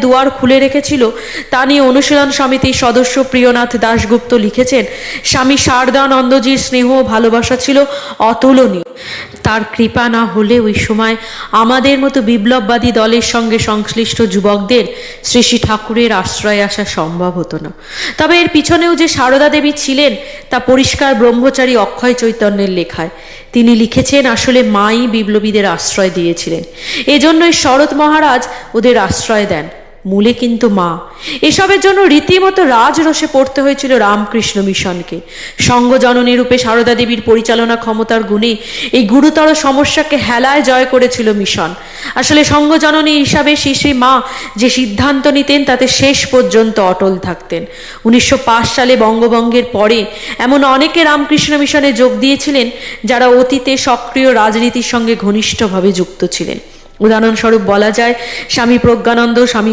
দুয়ার খুলে রেখেছিল তা নিয়ে অনুশীলন সমিতির সদস্য প্রিয়নাথ দাশগুপ্ত লিখেছেন, স্বামী শারদানন্দজির স্নেহ ও ভালোবাসা ছিল অতুলনীয়। তার কৃপা না হলে ওই সময় আমাদের মতো বিপ্লববাদী দলের সঙ্গে সংশ্লিষ্ট যুবকদের শ্রী শ্রী ঠাকুরের আশ্রয়ে আসা সম্ভব হতো না। তবে এর পিছনেও যে সারদা দেবী ছিলেন তা পরিষ্কার ব্রহ্মচারী অক্ষয় চৈতন্যের লেখায়। তিনি লিখেছেন, আসলে মাই বিপ্লবীদের আশ্রয় দিয়েছিলেন, এজন্যই শরৎ মহারাজ ওদের আশ্রয় দেন, মূলে কিন্তু মা। এসবের জন্য রীতিমতো রাজরসে পড়তে হয়েছিল রামকৃষ্ণ মিশনকে। সঙ্গজননী রূপে সারদা দেবীর পরিচালনা ক্ষমতার গুণে এই গুরুতর সমস্যাকে হেলায় জয় করেছিল মিশন। আসলে সঙ্গজননী হিসাবে শ্রী শ্রী মা যে সিদ্ধান্ত নিতেন তাতে শেষ পর্যন্ত অটল থাকতেন। 1905 সালে বঙ্গভঙ্গের পরে এমন অনেকে রামকৃষ্ণ মিশনে যোগ দিয়েছিলেন যারা অতীতে সক্রিয় রাজনীতির সঙ্গে ঘনিষ্ঠভাবে যুক্ত ছিলেন। উদাহরণস্বরূপ বলা যায়, স্বামী প্রজ্ঞানন্দ, স্বামী